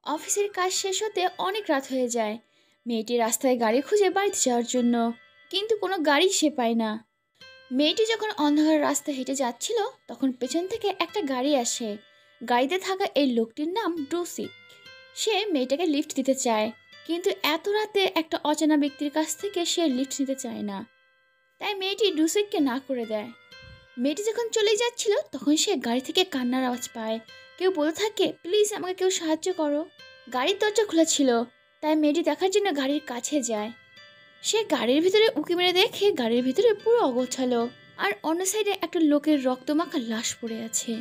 অফিসের কাজ শেষ হতে অনেক রাত হয়ে যায়। মেয়েটি রাস্তায় গাড়ি খুঁজে বাড়িতে যাওয়ার জন্য, কিন্তু কোনো গাড়ি সে পায় না। মেয়েটি যখন অন্ধকার রাস্তা হেঁটে যাচ্ছিল, তখন পেছন থেকে একটা গাড়ি আসে। গাড়িতে থাকা এই লোকটির নাম ডুসিক। সে মেয়েটাকে লিফট দিতে চায়, কিন্তু এত রাতে একটা অচেনা ব্যক্তির কাছ থেকে সে লিফট নিতে চায় না। তাই মেয়েটি ডুসিককে না করে দেয়। মেয়েটি যখন চলে যাচ্ছিল, তখন সে গাড়ি থেকে কান্নার আওয়াজ পায়। কেউ বলতে থাকে, প্লিজ আমাকে কেউ সাহায্য করো। গাড়ির দরজা খোলা ছিল, তাই মেয়েটি দেখার জন্য গাড়ির কাছে যায়। সে গাড়ির ভিতরে উঁকি মেরে দেখে গাড়ির ভিতরে পুরো অগোছালো, আর অন্য সাইডে একটা লোকের রক্তমাখা লাশ পড়ে আছে।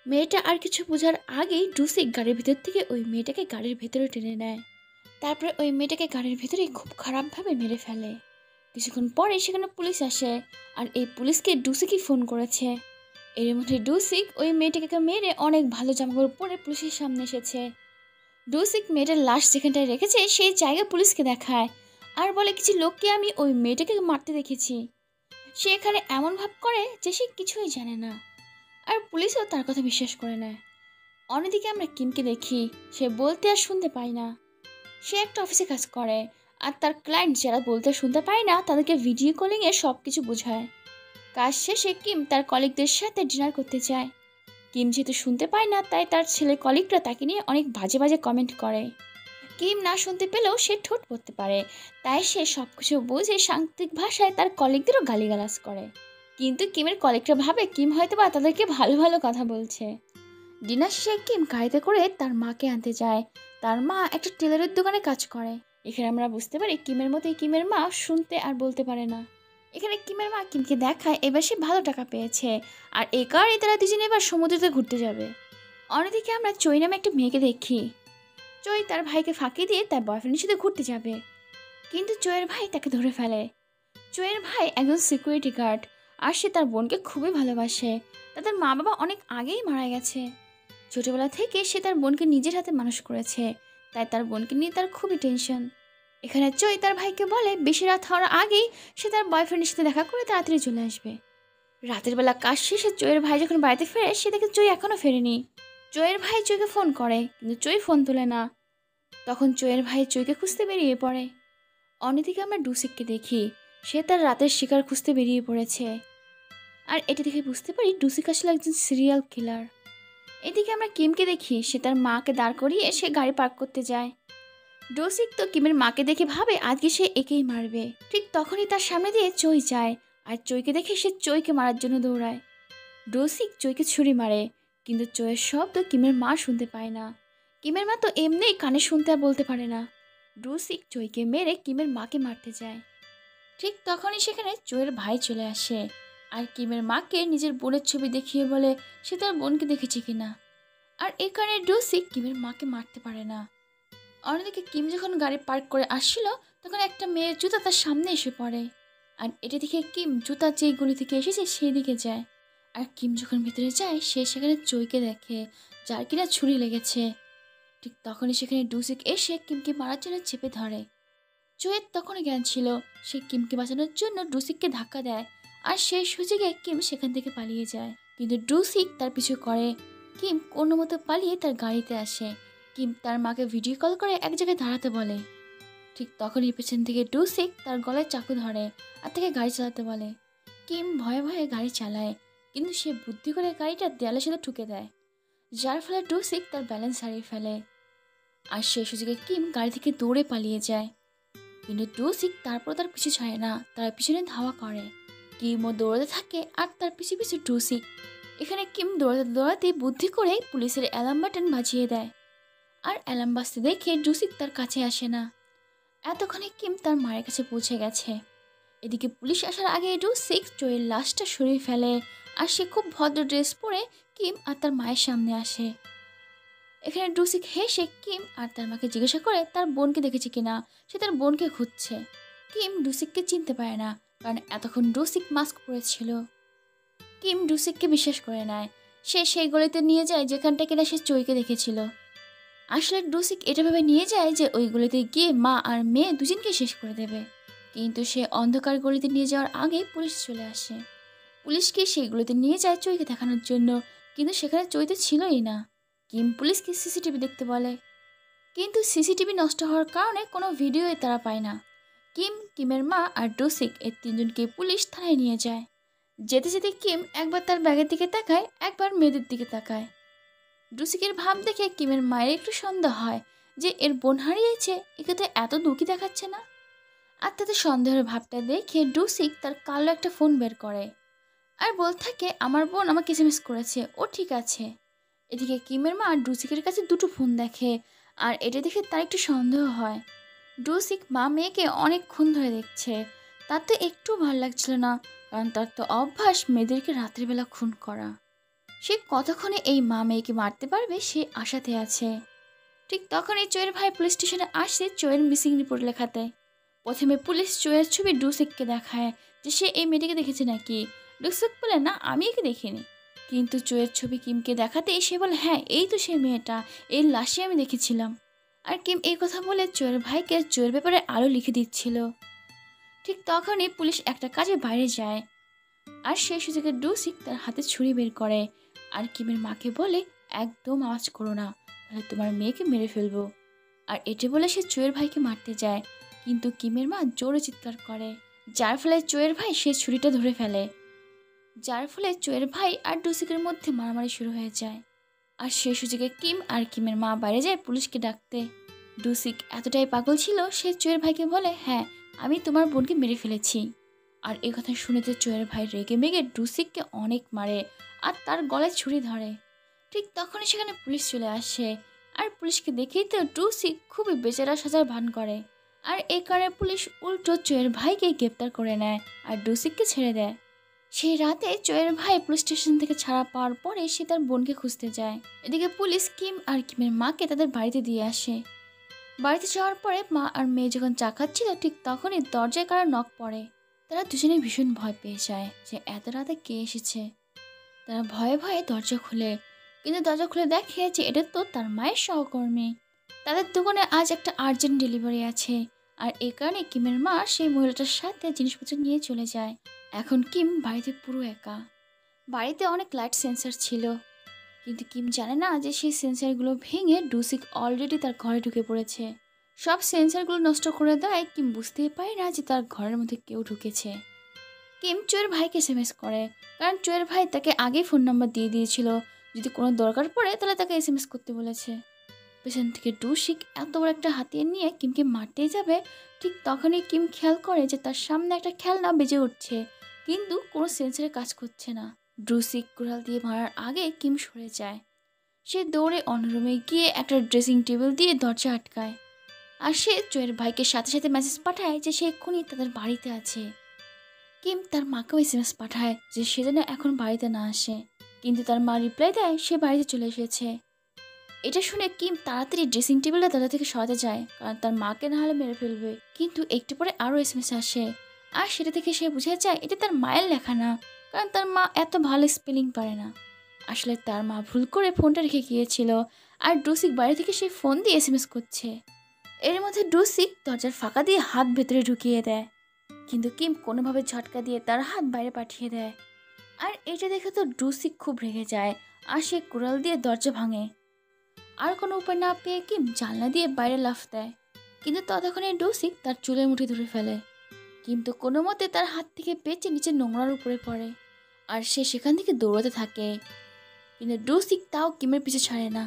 মেয়েটা আর কিছু বোঝার আগেই ডুসিক গাড়ির ভিতর থেকে ওই মেয়েটাকে গাড়ির ভেতরে টেনে নেয়। তারপরে ওই মেয়েটাকে গাড়ির ভিতরে খুব খারাপভাবে মেরে ফেলে। কিছুক্ষণ পরে সেখানে পুলিশ আসে, আর এই পুলিশকে ডুসিকই ফোন করেছে। এর মধ্যে ডুসিক ওই মেয়েটাকে মেরে অনেক ভালো জামাকাপড় পরে পুলিশের সামনে এসেছে। ডুসিক মেয়েটার লাশ যেখানটায় রেখেছে সেই জায়গা পুলিশকে দেখায়, আর বলে কিছু লোককে আমি ওই মেয়েটাকে মারতে দেখেছি। সে এখানে এমন ভাব করে যে সে কিছুই জানে না, আর পুলিশও তার কথা বিশ্বাস করে নেয়। অন্যদিকে আমরা কিমকে দেখি, সে বলতে আর শুনতে পায় না। সে একটা অফিসে কাজ করে, আর তার ক্লায়েন্ট যারা বলতে শুনতে পায় না তাদেরকে ভিডিও কলিংয়ে সব কিছু বোঝায়। কাজ শেষে কিম তার কলিগদের সাথে ডিনার করতে চায়। কিম যেহেতু শুনতে পায় না, তাই তার ছেলে কলিগরা তাকে নিয়ে অনেক বাজে বাজে কমেন্ট করে। কিম না শুনতে পেলেও সে ঠোঁট পড়তে পারে, তাই সে সব কিছু বুঝে সাংকেতিক ভাষায় তার কলিগদেরও গালিগালাজ করে। কিন্তু কিমের কলিগরা ভাবে কিম হয়তো বা তাদেরকে ভালো ভালো কথা বলছে। ডিনার শেষে কিম গাড়িতে করে তার মাকে আনতে যায়। তার মা একটা টেলারের দোকানে কাজ করে। এখানে আমরা বুঝতে পারি কিমের মতোই কিমের মা শুনতে আর বলতে পারে না। এখানে কিমের মা কিমকে দেখায় এবার সে ভালো টাকা পেয়েছে, আর এই কারণে তারা দুজনে এবার সমুদ্রতে ঘুরতে যাবে। অন্যদিকে আমরা চৈ নামে একটা মেয়েকে দেখি। চৈ তার ভাইকে ফাঁকি দিয়ে তার বয়ফ্রেন্ডের সাথে ঘুরতে যাবে, কিন্তু চৈয়ের ভাই তাকে ধরে ফেলে। চৈয়ের ভাই একজন সিকিউরিটি গার্ড, আর সে তার বোনকে খুবই ভালোবাসে। তাদের মা বাবা অনেক আগেই মারা গেছে। ছোটবেলা থেকে সে তার বোনকে নিজের হাতে মানুষ করেছে, তাই তার বোনকে নিয়ে তার খুবই টেনশন। এখানে চৈ তার ভাইকে বলে বেশি রাত হওয়ার আগেই সে তার বয়ফ্রেন্ডের সাথে দেখা করে তাড়াতাড়ি চলে আসবে। রাতের বেলা কাজ শেষে চৈয়ের ভাই যখন বাড়িতে ফেরে, সে দেখে চৈ এখনও ফেরেনি। চৈয়ের ভাই চৈকে ফোন করে, কিন্তু চৈ ফোন তোলে না। তখন চৈয়ের ভাই চৈকে খুঁজতে বেরিয়ে পড়ে। অন্যদিকে আমরা ডুসিককে দেখি, সে তার রাতের শিকার খুঁজতে বেরিয়ে পড়েছে। আর এটি দেখে বুঝতে পারি ডুসিক আসলে একজন সিরিয়াল কিলার। এদিকে আমরা কিমকে দেখি, সে তার মাকে দাঁড় করিয়ে সে গাড়ি পার্ক করতে যায়। ডোসিক তো কিমের মাকে দেখে ভাবে আজকে সে একেই মারবে। ঠিক তখনই তার সামনে দিয়ে চৈ যায়, আর চৈকে দেখে সে চৈকে মারার জন্য দৌড়ায়। ডোসিক চৈকে ছুরি মারে, কিন্তু চৈয়ের শব্দ কিমের মা শুনতে পায় না। কিমের মা তো এমনিই কানে শুনতে আর বলতে পারে না। ডোসিক চৈকে মেরে কিমের মাকে মারতে যায়। ঠিক তখনই সেখানে চৈয়ের ভাই চলে আসে, আর কিমের মাকে নিজের বোনের ছবি দেখিয়ে বলে সে তার বোনকে দেখেছে কিনা। আর এই কারণে ডোসিক কিমের মাকে মারতে পারে না। অন্যদিকে কিম যখন গাড়ি পার্ক করে আসছিল, তখন একটা মেয়ের জুতা তার সামনে এসে পড়ে। আর এটা দেখে কিম জুতা যেই গলি থেকে এসেছে সেই দিকে যায়। আর কিম যখন ভিতরে যায়, সে সেখানে চৈকে দেখে, যার কিনা ছুরি লেগেছে। ঠিক তখনই সেখানে ডুসিক এসে কিমকে মারার জন্য চেপে ধরে। চৈয়ের তখনই জ্ঞান ছিল, সে কিমকে বাঁচানোর জন্য ডুসিককে ধাক্কা দেয়, আর সেই সুযোগে কিম সেখান থেকে পালিয়ে যায়। কিন্তু ডুসিক তার পিছু করে। কিম কোনো মতো পালিয়ে তার গাড়িতে আসে। কিম তার মাকে ভিডিও কল করে এক জায়গায় দাঁড়াতে বলে। ঠিক তখনই পেছন থেকে ডুসিক তার গলায় চাকু ধরে, আর তাকে গাড়ি চালাতে বলে। কিম ভয়ে ভয়ে গাড়ি চালায়, কিন্তু সে বুদ্ধি করে গাড়িটা দেয়ালের সাথে ঠুকে দেয়, যার ফলে ডুসিক তার ব্যালেন্স হারিয়ে ফেলে। আর সেই সুযোগে কিম গাড়ি থেকে দৌড়ে পালিয়ে যায়। কিন্তু ডুসিক তারপর তার পিছু ছাড়ে না, তার পিছনে ধাওয়া করে। কিমও দৌড়াতে থাকে, আর তার পিছু পিছু ডুসিক। এখানে কিম দৌড়াতে দৌড়াতে বুদ্ধি করে পুলিশের অ্যালার্ম বাটন বাজিয়ে দেয়, আর অ্যালার্ম বাজতে দেখে ডুসিক তার কাছে আসে না। এতক্ষণে কিম তার মায়ের কাছে পৌঁছে গেছে। এদিকে পুলিশ আসার আগে ডুসিক চৈয়ের লাশটা সরিয়ে ফেলে, আর সে খুব ভদ্র ড্রেস পরে কিম আর তার মায়ের সামনে আসে। এখানে ডুসিক হেসে কিম আর তার মাকে জিজ্ঞাসা করে তার বোনকে দেখেছে কিনা। সে তার বোনকে খুঁজছে। কিম ডুসিককে চিনতে পারে না, কারণ এতক্ষণ ডুসিক মাস্ক পরেছিল। কিম ডুসিককে বিশ্বাস করে নেয়। সে সেই গলিতে নিয়ে যায় যেখানটা কিনা সে চৈকে দেখেছিল। আসলে ডুসিক এটা ভেবে নিয়ে যায় যে ওই গলিতে গিয়ে মা আর মেয়ে দুজনকে শেষ করে দেবে। কিন্তু সে অন্ধকার গলিতে নিয়ে যাওয়ার আগেই পুলিশ চলে আসে। পুলিশকে সেই গলিতে নিয়ে যায় চৈকে দেখানোর জন্য, কিন্তু সেখানে চৈতে ছিলই না। কিম পুলিশকে সিসিটিভি দেখতে বলে। কিন্তু সিসিটিভি নষ্ট হওয়ার কারণে কোনো ভিডিওই তারা পায় না। কিমের মা আর ডুসিক এই তিনজনকে পুলিশ থানায় নিয়ে যায়। যেতে যেতে কিম একবার তার ব্যাগের দিকে তাকায়, একবার মেয়েদের দিকে তাকায়। ডুসিকের ভাব দেখে কিমের মায়ের একটু সন্দেহ হয় যে এর বোন হারিয়েছে, একে তো এত দুঃখী দেখাচ্ছে না। আর তাতে সন্দেহের ভাবটা দেখে ডুসিক তার কালো একটা ফোন বের করে আর বলতে থাকে, আমার বোন আমাকে এসএমএস করেছে, ও ঠিক আছে। এদিকে কিমের মা ডুসিকের কাছে দুটো ফোন দেখে আর এটা দেখে তার একটু সন্দেহ হয়। ডুসিক মা মেয়েকে অনেকক্ষণ ধরে দেখছে, তার তো একটু ভালো লাগছিল না, কারণ তার তো অভ্যাস মেয়েদেরকে রাত্রিবেলা খুন করা। সে কতক্ষণে এই মা মেয়েকে মারতে পারবে সে আশাতে আছে। ঠিক তখনই চোয়ের ভাই পুলিশ স্টেশনে আসছে চোয়ের মিসিং রিপোর্ট লেখাতে। প্রথমে পুলিশ চোয়ের ছবি ডুসিককে দেখায় যে সে এই মেয়েটিকে দেখেছে নাকি। ডুসিক বলে, না আমি একে দেখিনি। কিন্তু চোয়ের ছবি কিমকে দেখাতে সে বলে, হ্যাঁ এই তো সেই মেয়েটা, এই লাশে আমি দেখেছিলাম। আর কিম এই কথা বলে চোয়ের ভাইকে চোয়ের ব্যাপারে আরও লিখে দিচ্ছিল। ঠিক তখনই পুলিশ একটা কাজে বাইরে যায় আর সেই সুযোগে ডুসিক তার হাতে ছুরি বের করে আর কিমের মাকে বলে, একদম আওয়াজ করো না, তাহলে তোমার মেয়েকে মেরে ফেলবো। আর এটি বলে সে চোয়ের ভাইকে মারতে যায়, কিন্তু কিমের মা জোরে চিৎকার করে, যার ফলে চোয়ের ভাই সে ছুরিটা ধরে ফেলে। যার ফলে চোয়ের ভাই আর ডুসিকের মধ্যে মারামারি শুরু হয়ে যায়। আর সেই সুযোগে কিম আর কিমের মা বাইরে যায় পুলিশকে ডাকতে। ডুসিক এতটাই পাগল ছিল সে চোয়ের ভাইকে বলে, হ্যাঁ আমি তোমার বোনকে মেরে ফেলেছি। আর এ কথা শুনেতে চোয়ের ভাই রেগে মেগে ডুসিককে অনেক মারে আর তার গলায় ছুরি ধরে। ঠিক তখনই সেখানে পুলিশ চলে আসে আর পুলিশকে দেখেই তো ডুসিক খুবই বেচারা সাজার ভান করে। আর এই কারণে পুলিশ উল্টো চোয়ের ভাইকে গ্রেপ্তার করে নেয় আর ডুসিককে ছেড়ে দেয়। সেই রাতে চোয়ের ভাই পুলিশ স্টেশন থেকে ছাড়া পাওয়ার পরে সে তার বোনকে খুঁজতে যায়। এদিকে পুলিশ কিম আর কিমের মাকে তাদের বাড়িতে দিয়ে আসে। বাড়িতে যাওয়ার পরে মা আর মেয়ে যখন চা খাচ্ছিল ঠিক তখনই দরজায় কারো নক পড়ে। তারা দুজনেই ভীষণ ভয় পেয়ে যায় যে এত রাতে কে এসেছে। তারা ভয়ে ভয়ে দরজা খুলে, কিন্তু দরজা খুলে দেখে যে এটা তো তার মায়ের সহকর্মী। তাদের দোকানে আজ একটা আর্জেন্ট ডেলিভারি আছে আর এই কারণে কিমের মা সেই মহিলাটার সাথে জিনিসপত্র নিয়ে চলে যায়। এখন কিম বাড়িতে পুরো একা। বাড়িতে অনেক লাইট সেন্সার ছিল, কিন্তু কিম জানে না যে সেই সেন্সারগুলো ভেঙে ডুসিক অলরেডি তার ঘরে ঢুকে পড়েছে। সব সেন্সারগুলো নষ্ট করে দেয়, কিম বুঝতেই পারে না যে তার ঘরের মধ্যে কেউ ঢুকেছে। কিম চোয়ের ভাইকে এসএমএস করে, কারণ চোয়ের ভাই তাকে আগেই ফোন নাম্বার দিয়ে দিয়েছিল, যদি কোনো দরকার পড়ে তাহলে তাকে এসএমএস করতে বলেছে। পেছন থেকে ডুসিক এত বড় একটা হাতিয়ার নিয়ে কিমকে মারতেই যাবে, ঠিক তখনই কিম খেয়াল করে যে তার সামনে একটা খেলনা বেজে উঠছে, কিন্তু কোনো সেন্সারে কাজ করছে না। ডুসিক কুড়াল দিয়ে মারার আগে কিম সরে যায়। সে দৌড়ে অন্য রুমে গিয়ে একটা ড্রেসিং টেবিল দিয়ে দরজা আটকায়। আর সে চোয়ের ভাইকে সাথে সাথে মেসেজ পাঠায় যে সে এক্ষুনি তাদের বাড়িতে আছে। কিম তার মাকেও এসএমএস পাঠায় যে সে যেন এখন বাড়িতে না আসে, কিন্তু তার মা রিপ্লাই দেয় সে বাড়িতে চলে এসেছে। এটা শুনে কিম তাড়াতাড়ি ড্রেসিং টেবিলটা দরজা থেকে সরাতে যায়, কারণ তার মাকে না হলে মেরে ফেলবে। কিন্তু একটু পরে আরও এসএমএস আসে আর সেটা থেকে সে বুঝে যায় এটা তার মায়ের লেখা না, কারণ তার মা এত ভালো স্পেলিং পারে না। আসলে তার মা ভুল করে ফোনটা রেখে গিয়েছিল আর ডুসিক বাড়ি থেকে সেই ফোন দিয়ে এসএমএস করছে। এর মধ্যে ডুসিক দরজার ফাঁকা দিয়ে হাত ভেতরে ঢুকিয়ে দেয়, কিন্তু কিম কোনোভাবে ঝটকা দিয়ে তার হাত বাইরে পাঠিয়ে দেয়। আর এটা দেখে তো ডুসিক খুব রেগে যায় আর সে কুড়াল দিয়ে দরজা ভাঙে। আর কোনো উপায় না পেয়ে কিম জানলা দিয়ে বাইরে লাফ দেয়, কিন্তু ততক্ষণে ডুসিক তার চুলের মুঠি ধরে ফেলে, কিন্তু কোনো মতে তার হাত থেকে পেঁচে নিচে নোংরার উপরে পড়ে আর সে সেখান থেকে দৌড়াতে থাকে। কিন্তু ডুসিক তাও কিমের পিছু ছাড়ে না।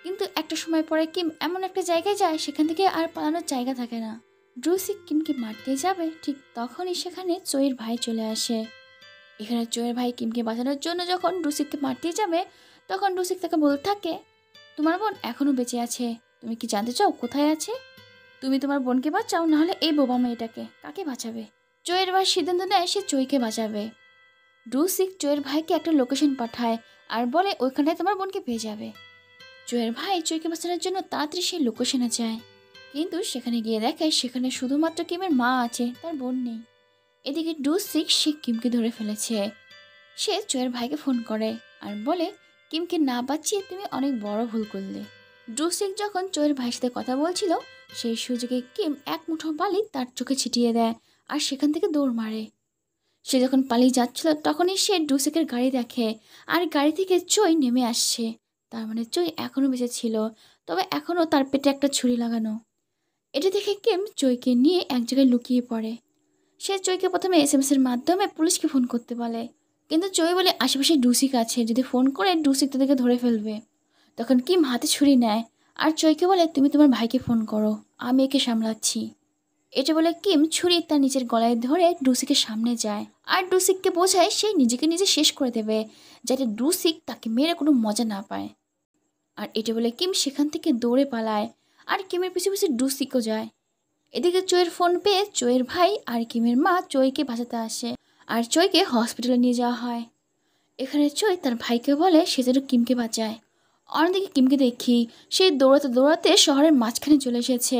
কিন্তু একটা সময় পরে কিম এমন একটা জায়গায় যায় সেখান থেকে আর পালানোর জায়গা থাকে না। ডুসিক কিমকে মারতে যাবে, ঠিক তখনই সেখানে চোয়ের ভাই চলে আসে। এখানে চোয়ের ভাই কিমকে বাঁচানোর জন্য যখন ডুসিককে মারতে যাবে, তখন ডুসিক তাকে বলতে থাকে, তোমার বোন এখনো বেঁচে আছে, তুমি কি জানতে চাও কোথায় আছে? তুমি তোমার বোনকে বাঁচাও, নাহলে এই বোবা মেয়েটাকে কাকে বাঁচাবে? চোয়ের ভাই সিদ্ধান্ত নেয় সে চোইকে বাঁচাবে। ডুসিক চোয়ের ভাইকে একটা লোকেশন পাঠায় আর বলে ওইখানে তোমার বোনকে পেয়ে যাবে। চোয়ের ভাই চোইকে বাঁচানোর জন্য তাড়াতাড়ি সেই লোকেশনে যায়, কিন্তু সেখানে গিয়ে দেখে সেখানে শুধুমাত্র কিমের মা আছে, তার বোন নেই। এদিকে ডুসিক সে কিমকে ধরে ফেলেছে। সে চোয়ের ভাইকে ফোন করে আর বলে, কিমকে না বাঁচিয়ে তুমি অনেক বড় ভুল করলে। ডুসিক যখন চোয়ের ভাইয়ের সাথে কথা বলছিল সেই সুযোগে কিম এক মুঠো বালি তার চোখে ছিটিয়ে দেয় আর সেখান থেকে দৌড় মারে। সে যখন পালিয়ে যাচ্ছিল তখনই সে ডুসিকের গাড়ি দেখে আর গাড়ি থেকে চই নেমে আসছে, তার মানে চই এখনও বেঁচে ছিল। তবে এখনও তার পেটে একটা ছুরি লাগানো। এটা দেখে কিম চইকে নিয়ে এক জায়গায় লুকিয়ে পড়ে। সে চইকে প্রথমে এসএমএস-এর মাধ্যমে পুলিশকে ফোন করতে বলে, কিন্তু চই বলে আশেপাশে ডুসিক আছে, যদি ফোন করে ডুসিক তাদেরকে ধরে ফেলবে। তখন কিম হাতে ছুরি নেয় আর চইকে বলে, তুমি তোমার ভাইকে ফোন করো, আমি একে সামলাচ্ছি। এটা বলে কিম ছুরি তার নিজের গলায় ধরে ডুসিকের সামনে যায় আর ডুসিককে বোঝায় সে নিজেকে নিজে শেষ করে দেবে, যাতে ডুসিক তাকে মেরে কোনো মজা না পায়। আর এটা বলে কিম সেখান থেকে দৌড়ে পালায় আর কিমের পিছু পিছু ডুসিকও যায়। এদিকে চইয়ের ফোন পেয়ে চইয়ের ভাই আর কিমের মা চইকে বাঁচাতে আসে আর চইকে হসপিটালে নিয়ে যাওয়া হয়। এখানে চই তার ভাইকে বলে সে যেন কিমকে বাঁচায়। অন্যদিকে কিমকে দেখি সে দৌড়াতে দৌড়াতে শহরের মাঝখানে চলে এসেছে।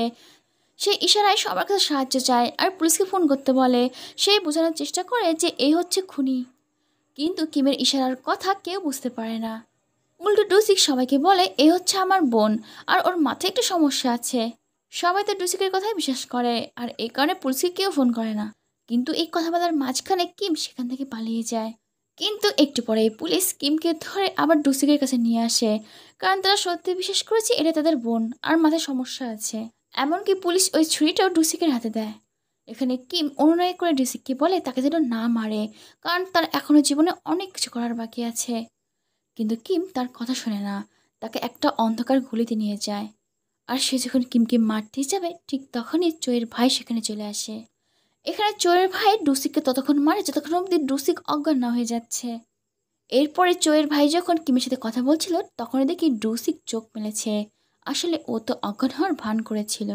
সে ইশারায় সবার কাছে সাহায্য চায় আর পুলিশকে ফোন করতে বলে। সে বোঝানোর চেষ্টা করে যে এই হচ্ছে খুনি, কিন্তু কিমের ইশারার কথা কেউ বুঝতে পারে না। উল্টো ডুসিক সবাইকে বলে এই হচ্ছে আমার বোন আর ওর মাথায় একটু সমস্যা আছে। সবাই তো ডুসিকের কথাই বিশ্বাস করে আর এই কারণে পুলিশকে কেউ ফোন করে না। কিন্তু এই কথা বলার মাঝখানে কিম সেখান থেকে পালিয়ে যায়। কিন্তু একটু পরে পুলিশ কিমকে ধরে আবার ডুসিকের কাছে নিয়ে আসে, কারণ তারা সত্যি বিশ্বাস করেছে এটা তাদের বোন আর মাথায় সমস্যা আছে। এমনকি পুলিশ ওই ছুরিটাও ডুসিকের হাতে দেয়। এখানে কিম অনুনয় করে ডুসিককে বলে তাকে যেন না মারে, কারণ তার এখনও জীবনে অনেক কিছু করার বাকি আছে। কিন্তু কিম তার কথা শোনে না, তাকে একটা অন্ধকার গলিতে নিয়ে যায়। আর সে যখন কিমকে মারতে যাবে ঠিক তখনই চইয়ের ভাই সেখানে চলে আসে। এখানে চইয়ের ভাই ডুসিককে ততক্ষণ মারে যতক্ষণ অব্দি ডুসিক অজ্ঞান না হয়ে যাচ্ছে। এরপরে চইয়ের ভাই যখন কিমের সাথে কথা বলছিল তখনই দেখি ডুসিক চোখ মেলেছে। আসলে ও তো অজ্ঞান হওয়ার ভান করেছিল।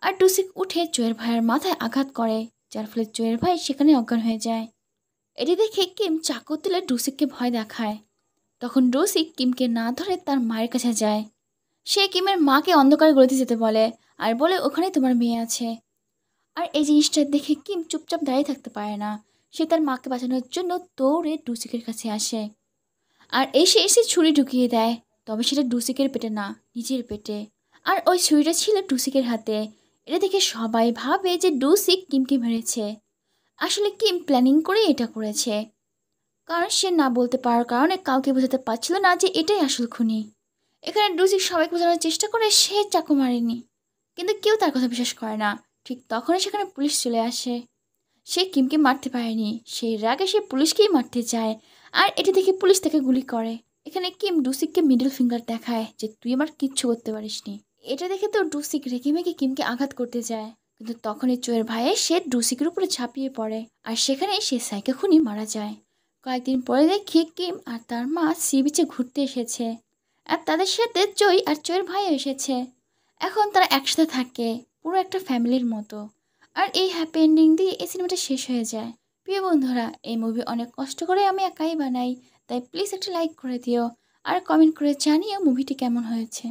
আর ডুসিক উঠে চইয়ের ভাইয়ের মাথায় আঘাত করে, যার ফলে চইয়ের ভাই সেখানে অজ্ঞান হয়ে যায়। এটি দেখে কিম চাকু তুলে ডুসিককে ভয় দেখায়। তখন ডুসিক কিমকে না ধরে তার মায়ের কাছে যায়। সে কিমের মাকে অন্ধকারে গলিতে যেতে বলে আর বলে ওখানেই তোমার মেয়ে আছে। আর এই জিনিসটা দেখে কিম চুপচাপ দাঁড়িয়ে থাকতে পারে না। সে তার মাকে বাঁচানোর জন্য দৌড়ে ডুসিকের কাছে আসে আর এসে এসে ছুরি ঢুকিয়ে দেয়, তবে সেটা ডুসিকের পেটে না, নিজের পেটে। আর ওই ছুরিটা ছিল ডুসিকের হাতে। এটা দেখে সবাই ভাবে যে ডুসিক কিমকে মেরেছে। আসলে কিম প্ল্যানিং করে এটা করেছে, কারণ সে না বলতে পারার কারণে কাউকে বোঝাতে পারছিল না যে এটাই আসল খুনি। এখানে ডুসিক সবাইকে বোঝানোর চেষ্টা করে সে চাকু মারেনি, কিন্তু কেউ তার কথা বিশ্বাস করে না। ঠিক তখনই সেখানে পুলিশ চলে আসে। সে কিমকে মারতে পারেনি, সেই রাগে সে পুলিশকেই মারতে চায় আর এটা দেখে পুলিশ তাকে গুলি করে। এখানে কিম ডুসিককে মিডল ফিঙ্গার দেখায় যে তুই আমার কিচ্ছু করতে পারিসনি। এটা দেখে তো ডুসিক রেগে মেগে কিমকে আঘাত করতে যায়, কিন্তু তখনই চোয়ের ভাইয়ে সে ডুসিকের উপরে ঝাঁপিয়ে পড়ে আর সেখানে সে সাইকে খুনি মারা যায়। কয়েকদিন পরে দেখি কিম আর তার মা সি বিচে ঘুরতে এসেছে আর তাদের সাথে চই আর চইয়ের ভাইও এসেছে। এখন তারা একসাথে থাকে পুরো একটা ফ্যামিলির মতো। আর এই হ্যাপি এন্ডিং দিয়ে এই সিনেমাটা শেষ হয়ে যায়। প্রিয় বন্ধুরা, এই মুভি অনেক কষ্ট করে আমি একাই বানাই, তাই প্লিজ একটা লাইক করে দিও আর কমেন্ট করে জানিও মুভিটি কেমন হয়েছে।